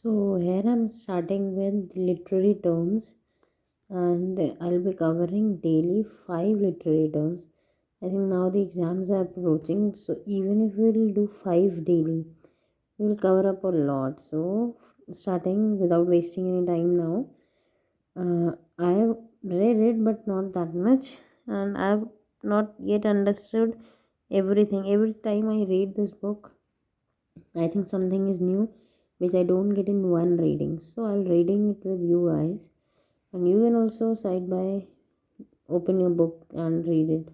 So here I'm starting with literary terms, and I'll be covering daily five literary terms. I think now the exams are approaching, so even if we'll do five daily, we'll cover up a lot. So starting without wasting any time now, I have read it but not that much, and I have not yet understood everything. Every time I read this book, I think something is new which I don't get in one reading. So I'll reading it with you guys, and you can also side by open your book and read it.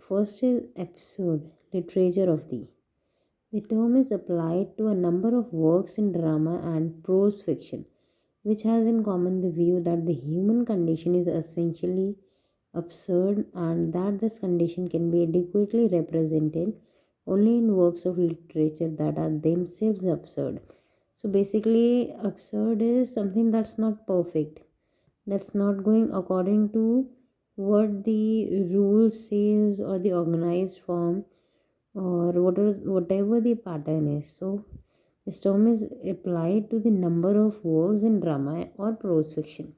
First is episode literature of thee. The term is applied to a number of works in drama and prose fiction, which has in common the view that the human condition is essentially absurd and that this condition can be adequately represented only in works of literature that are themselves absurd. So basically, absurd is something that's not perfect, that's not going according to what the rules says or the organized form or whatever the pattern is. So this term is applied to the number of works in drama or prose fiction.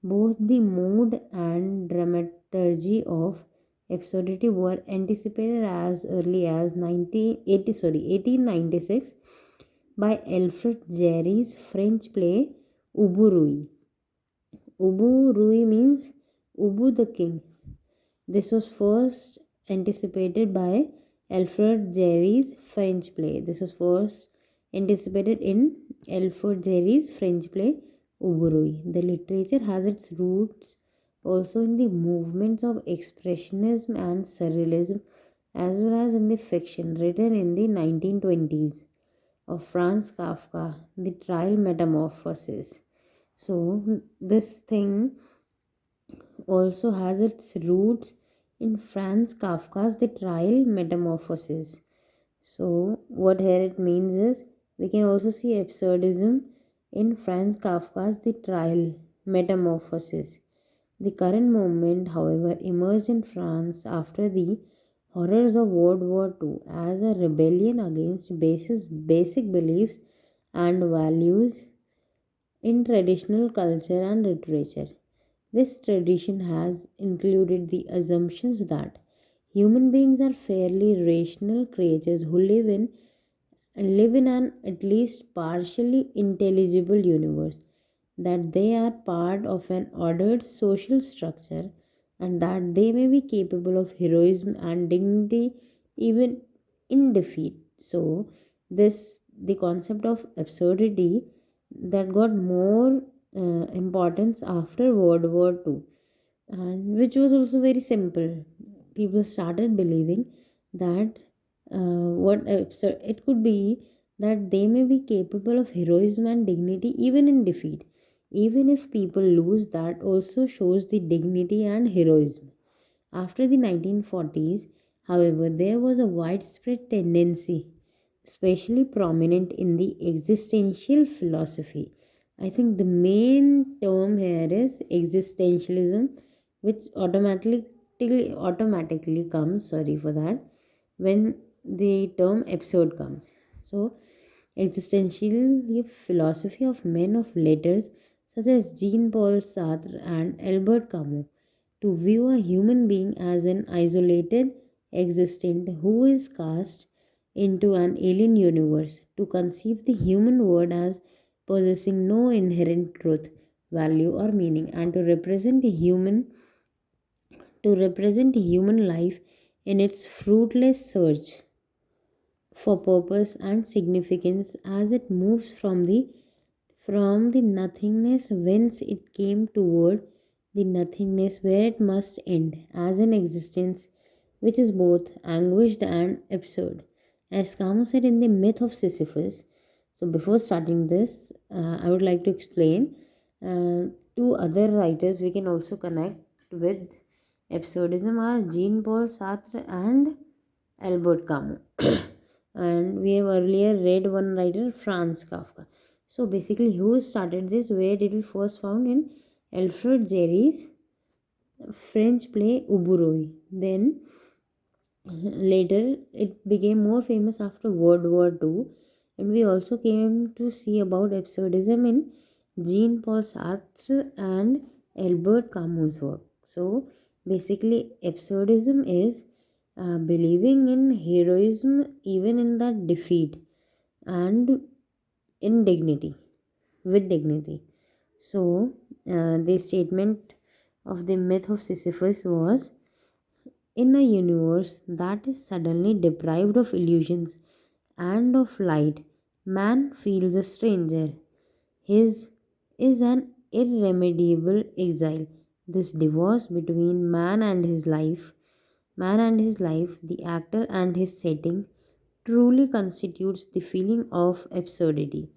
Both the mood and dramaturgy of absurdity were anticipated as early as 1896 by Alfred Jarry's French play Ubu Rui. Ubu Rui means Ubu the king. This was first anticipated by Alfred Jarry's French play. This was first anticipated in Alfred Jarry's French play Uburui. The literature has its roots also in the movements of expressionism and surrealism, as well as in the fiction written in the 1920s of Franz Kafka, The Trial Metamorphosis. So this thing also has its roots in Franz Kafka's The Trial Metamorphosis. So, what here it means is we can also see absurdism in Franz Kafka's The Trial Metamorphosis. The current movement, however, emerged in France after the horrors of World War II as a rebellion against basic beliefs and values in traditional culture and literature. This tradition has included the assumptions that human beings are fairly rational creatures who live in an at least partially intelligible universe, that they are part of an ordered social structure, and that they may be capable of heroism and dignity even in defeat. So, this the concept of absurdity that got more importance after World War II, and which was also very simple. People started believing that it could be that they may be capable of heroism and dignity even in defeat. Even if people lose, that also shows the dignity and heroism. After the 1940s, however, there was a widespread tendency, especially prominent in the existential philosophy. I think the main term here is existentialism, which automatically comes, sorry for that, when the term absurd comes. So, existential philosophy of men of letters such as Jean Paul Sartre and Albert Camus to view a human being as an isolated existent who is cast into an alien universe, to conceive the human world as possessing no inherent truth, value, or meaning, and to represent human life in its fruitless search for purpose and significance as it moves from the nothingness whence it came toward the nothingness where it must end, as an existence which is both anguished and absurd. As Camus said in the myth of Sisyphus. So before starting this, I would like to explain two other writers we can also connect with absurdism are Jean Paul Sartre and Albert Camus. And we have earlier read one writer, Franz Kafka. So basically, who started this? Where did we first found in Alfred Jarry's French play Uburoi. Then later it became more famous after World War II And we also came to see about absurdism in Jean-Paul Sartre and Albert Camus' work. So basically, absurdism is believing in heroism even in the defeat and in dignity, with dignity. So the statement of the myth of Sisyphus was, in a universe that is suddenly deprived of illusions and of light, man feels a stranger. His is an irremediable exile. This divorce between man and his life, the actor and his setting, truly constitutes the feeling of absurdity.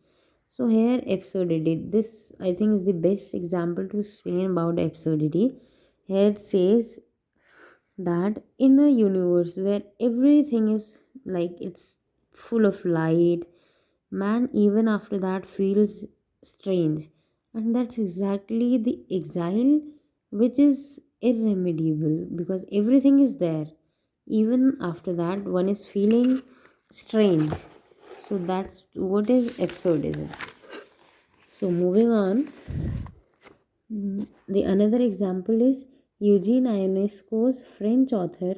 So here absurdity, this I think is the best example to explain about absurdity. Here it says that in a universe where everything is like it's full of light, man even after that feels strange. And that's exactly the exile which is irremediable, because everything is there. Even after that, one is feeling strange. So that's what is absurdism. So moving on, the another example is Eugene Ionesco's French author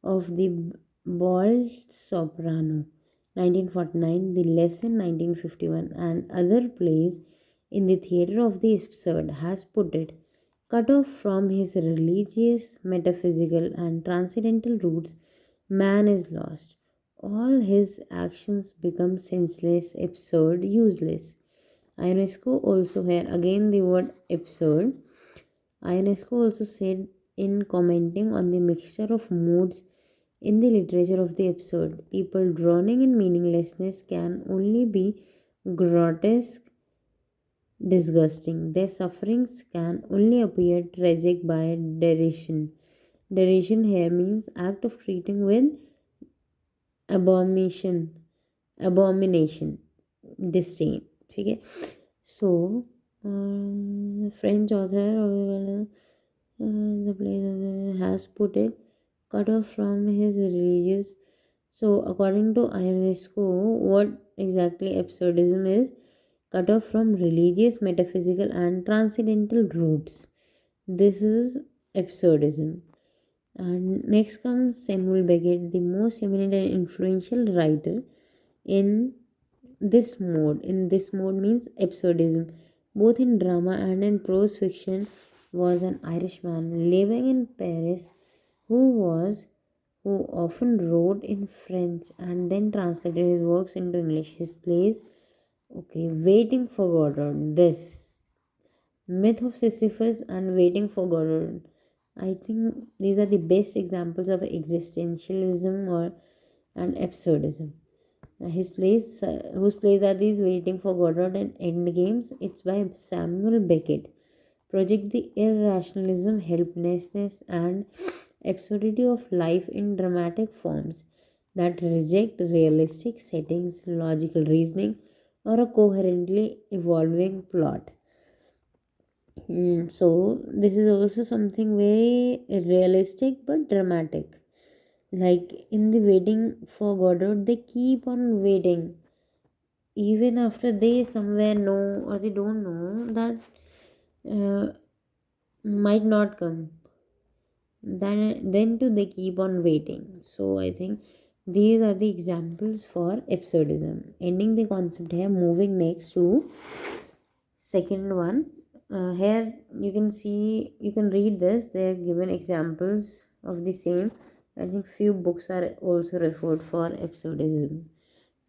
of the Bald Soprano, 1949, The Lesson, 1951, and other plays in the theatre of the absurd, has put it, cut off from his religious, metaphysical, and transcendental roots, man is lost. All his actions become senseless, absurd, useless. Ionesco also here again the word absurd. Ionesco also said in commenting on the mixture of moods in the literature of the absurd, people drowning in meaninglessness can only be grotesque, disgusting. Their sufferings can only appear tragic by derision. Derision here means act of treating with abomination, abomination, disdain. Okay. So French author the place has put it, cut off from his religious. So according to Ionesco, what exactly absurdism is? Cut off from religious, metaphysical, and transcendental roots. This is absurdism. And next comes Samuel Beckett, the most eminent and influential writer in this mode. In this mode means absurdism. Both in drama and in prose fiction, was an Irishman living in Paris who often wrote in French and then translated his works into English. His plays, okay, Waiting for Godot, this Myth of Sisyphus and Waiting for Godot. I think these are the best examples of existentialism or and absurdism. Whose plays are these? Waiting for Godot and Endgames. It's by Samuel Beckett. Project the irrationalism, helplessness, and absurdity of life in dramatic forms that reject realistic settings, logical reasoning, or a coherently evolving plot. So this is also something very realistic but dramatic. Like in the Waiting for Godot, they keep on waiting even after they somewhere know or they don't know that uh, might not come. Then too they keep on waiting. So I think these are the examples for absurdism. Ending the concept here. Moving next to second one. Here you can read this. They are given examples of the same. I think few books are also referred for absurdism.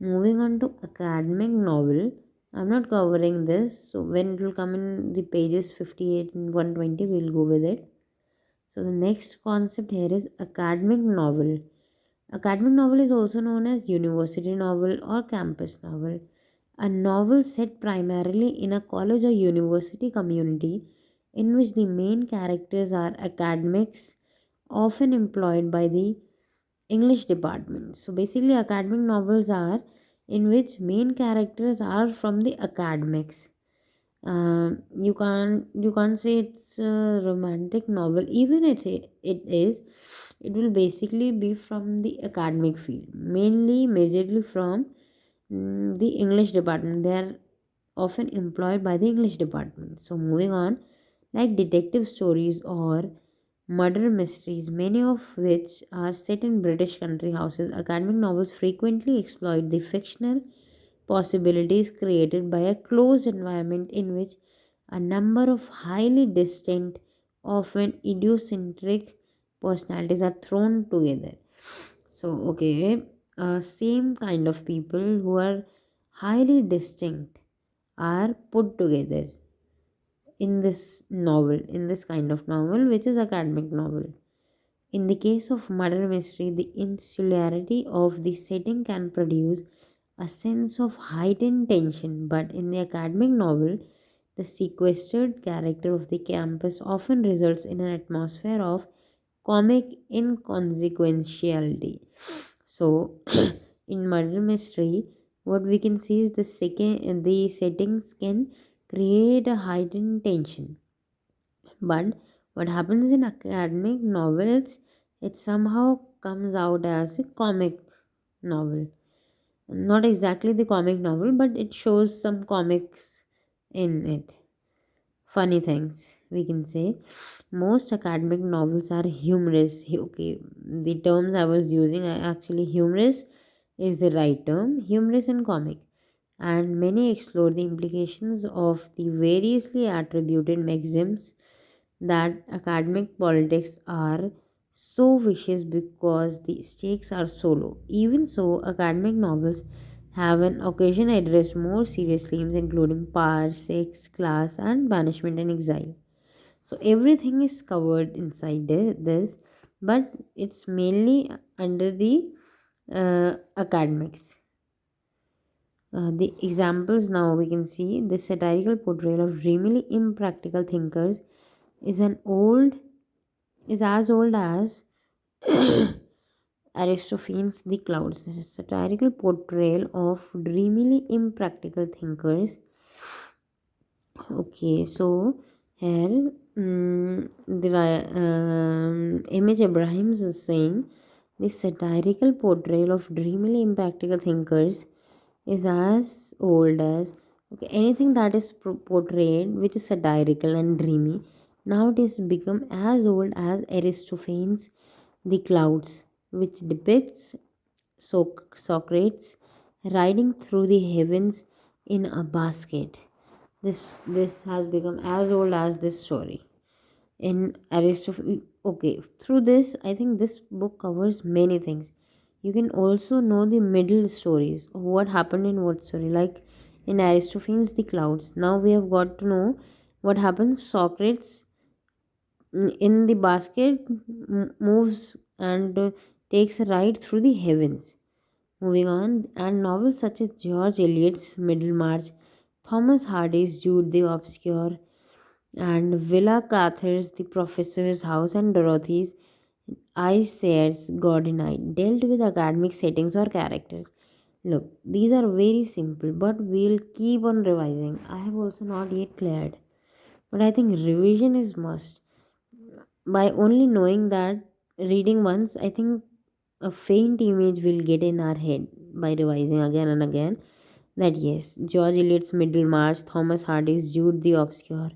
Moving on to academic novel. I'm not covering this, so when it will come in the pages 58 and 120, we'll go with it. So the next concept here is academic novel. Academic novel is also known as university novel or campus novel. A novel set primarily in a college or university community in which the main characters are academics, often employed by the English department. So basically, academic novels are in which main characters are from the academics. You can't say it's a romantic novel. Even it is, it will basically be from the academic field, mainly majorly from The English department. They are often employed by the English department. So moving on, like detective stories or murder mysteries, many of which are set in British country houses, academic novels frequently exploit the fictional possibilities created by a closed environment in which a number of highly distinct, often idiosyncratic personalities are thrown together. So, okay, same kind of people who are highly distinct are put together in this novel, in this kind of novel, which is academic novel. In the case of murder mystery, the insularity of the setting can produce a sense of heightened tension, but in the academic novel, the sequestered character of the campus often results in an atmosphere of comic inconsequentiality. So, in murder mystery, what we can see is the settings can create a heightened tension, but what happens in academic novels, it somehow comes out as a comic novel. Not exactly the comic novel, but it shows some comics in it. Funny things, we can say. Most academic novels are humorous. Okay, the terms I was using are actually humorous is the right term, humorous and comic. And many explore the implications of the variously attributed maxims that academic politics are so vicious because the stakes are so low. Even so, academic novels have an occasion address more serious themes including power, sex, class, and banishment and exile. So everything is covered inside this, but it's mainly under the academics. The examples now we can see the satirical portrayal of dreamily impractical thinkers is an old is as old as Aristophanes' The Clouds. The satirical portrayal of dreamily impractical thinkers. Okay, so here M.H. Abrahams is saying the satirical portrayal of dreamily impractical thinkers is as old as okay anything that is portrayed which is satirical and dreamy. Now it has become as old as Aristophanes' The Clouds, which depicts Socrates riding through the heavens in a basket. This has become as old as this story. In Aristophanes, okay, through this, I think this book covers many things. You can also know the middle stories of what happened in what story, like in Aristophanes' The Clouds. Now we have got to know what happens. Socrates in the basket moves and takes a ride through the heavens. Moving on, and novels such as George Eliot's Middlemarch, Thomas Hardy's Jude the Obscure, and Willa Cather's The Professor's House, and Dorothy's I Sayre's Godinite dealt with academic settings or characters. Look, these are very simple, but we'll keep on revising. I have also not yet cleared, but I think revision is must. By only knowing that, reading once, I think a faint image will get in our head by revising again and again. That yes, George Eliot's Middlemarch, Thomas Hardy's Jude the Obscure,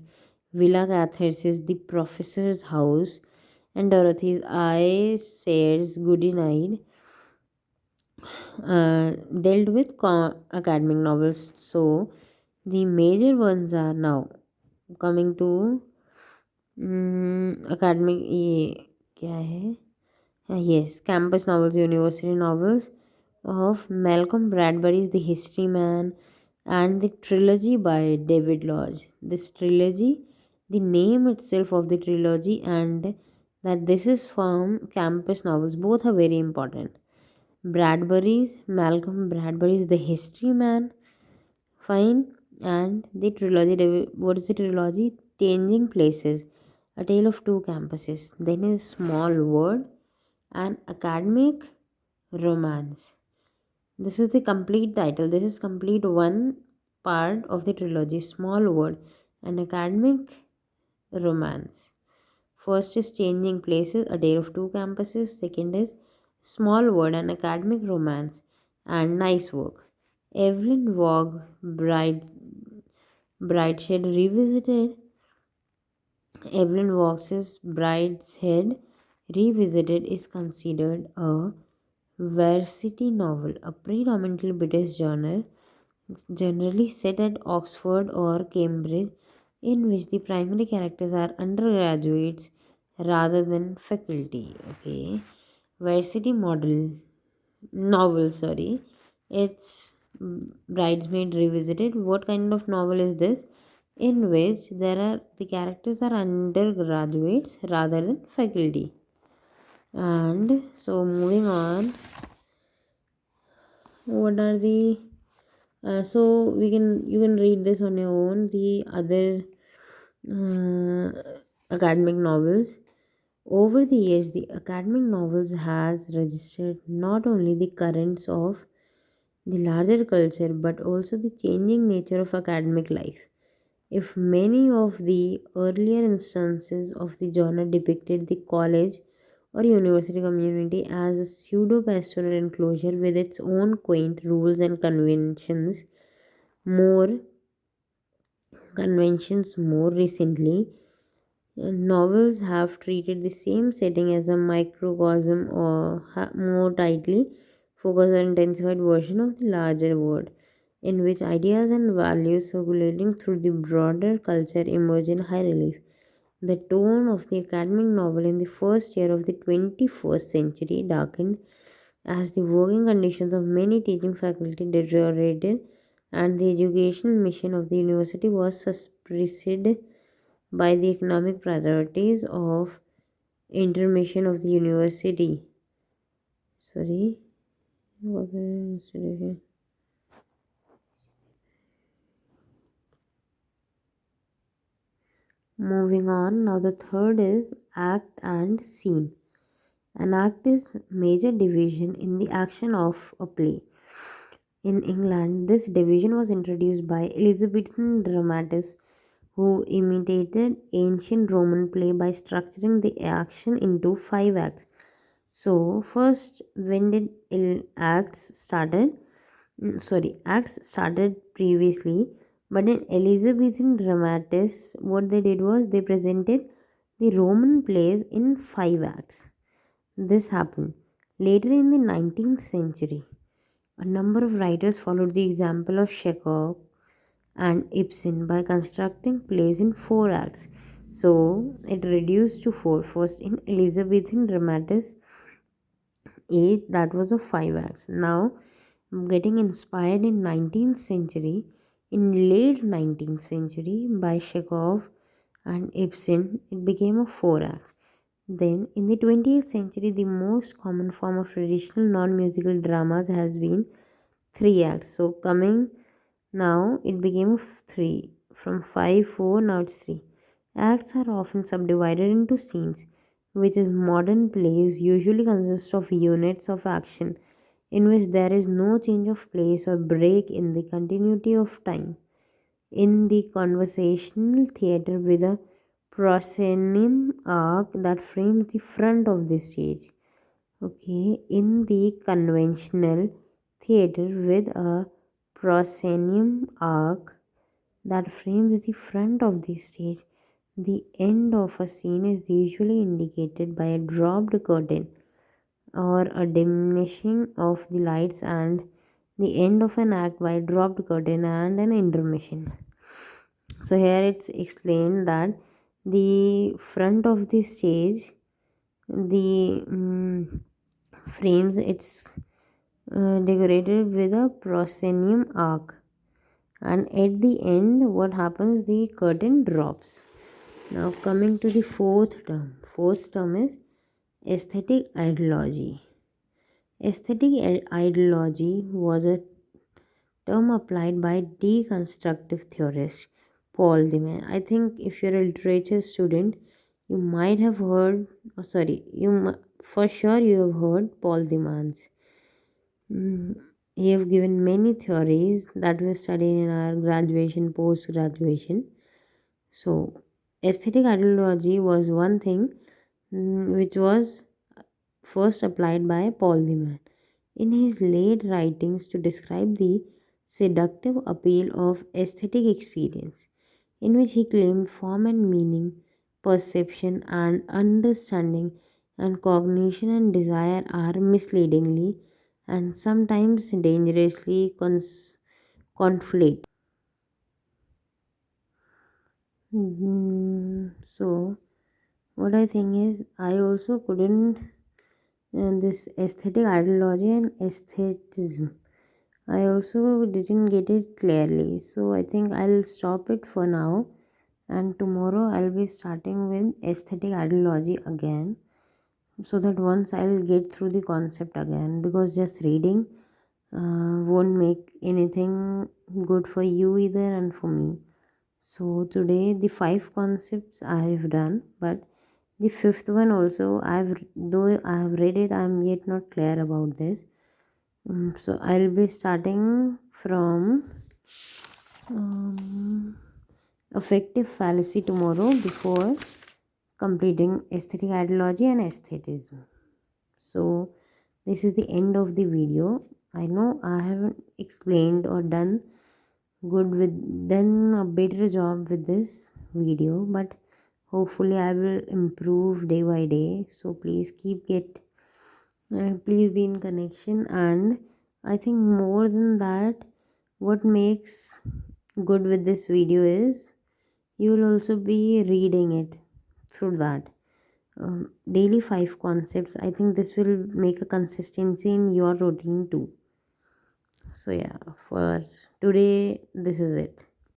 Willa Cather's The Professor's House, and Dorothy's I Sayre's Goody Night dealt with academic novels. So the major ones are now coming to academic. ये क्या है? Yes, campus novels, university novels of Malcolm Bradbury's The History Man and the trilogy by David Lodge. This trilogy, the name itself of the trilogy, and that this is from campus novels, both are very important. Malcolm Bradbury's The History Man, fine, and the trilogy, what is the trilogy? Changing Places, A Tale of Two Campuses. Then is Small World and Academic Romance. This is the complete title. This is complete one part of the trilogy, Small World and Academic Romance. First is Changing Places, A Tale of Two Campuses. Second is Small World and Academic Romance and Nice Work. Evelyn Waugh Brideshead Revisited. Evelyn Waugh's Brideshead Revisited is considered a varsity novel, a predominantly British genre, generally set at Oxford or Cambridge, in which the primary characters are undergraduates rather than faculty. Okay, varsity model novel. Sorry, it's Bridesmaid Revisited. What kind of novel is this? In which the characters are undergraduates rather than faculty. And so moving on, what are the so we can you can read this on your own. The other academic novels. Over the years, the academic novels has registered not only the currents of the larger culture but also the changing nature of academic life. If many of the earlier instances of the genre depicted the college or university community as a pseudo pastoral enclosure with its own quaint rules and more more recently, novels have treated the same setting as a microcosm or more tightly focused or intensified version of the larger world, in which ideas and values circulating through the broader culture emerge in high relief. The tone of the academic novel in the first year of the 21st century darkened as the working conditions of many teaching faculty deteriorated and the educational mission of the university was suppressed by the economic priorities of intermission of the university. Sorry, what institution? Moving on, now the third is act and scene. An act is major division in the action of a play. In England, this division was introduced by Elizabethan dramatists who imitated ancient Roman play by structuring the action into five acts. So, first, when did acts started? Acts started previously, but in Elizabethan dramatists, what they did was they presented the Roman plays in five acts. This happened later in the 19th century. A number of writers followed the example of Chekhov and Ibsen by constructing plays in four acts. So it reduced to four. First, in Elizabethan dramatists age, that was of five acts. Now, getting inspired in 19th century, in late 19th century by Chekhov and Ibsen, it became a four acts. Then, in the 20th century, the most common form of traditional non musical dramas has been three acts. So, coming now, it became a three. From five, four, now it's three. Acts are often subdivided into scenes, which is modern plays usually consist of units of action in which there is no change of place or break in the continuity of time. In the conversational theatre with a proscenium arc that frames the front of the stage. Okay, in the conventional theatre with a proscenium arc that frames the front of the stage, the end of a scene is usually indicated by a dropped curtain or a diminishing of the lights, and the end of an act by a dropped curtain and an intermission. So here it's explained that the front of the stage, the frames, it's decorated with a proscenium arc, and at the end what happens, the curtain drops. Now coming to the fourth term is aesthetic ideology. Aesthetic ideology was a term applied by deconstructive theorist Paul Deman. I think if you're a literature student, you might have heard, oh, sorry, for sure you have heard Paul Deman's. He have given many theories that we studied in our graduation, post graduation. So, aesthetic ideology was one thing which was first applied by Paul Deman. In his late writings to describe the seductive appeal of aesthetic experience, in which he claimed form and meaning, perception and understanding, and cognition and desire are misleadingly and sometimes dangerously conflate. So, what I think is, I also couldn't this aesthetic ideology and aesthetism. I also didn't get it clearly, so I think I'll stop it for now. And tomorrow I'll be starting with aesthetic ideology again, so that once I'll get through the concept again, because just reading won't make anything good for you either and for me. So today the five concepts I've done, but the fifth one also though I have read it, I'm yet not clear about this. So I'll be starting from um, affective fallacy tomorrow before completing aesthetic ideology and aesthetism. So this is the end of the video. I know I haven't explained or done a better job with this video, but hopefully I will improve day by day. So please be in connection. And I think more than that, what makes good with this video is you will also be reading it through that. Daily five concepts. I think this will make a consistency in your routine too. So yeah, for today this is it.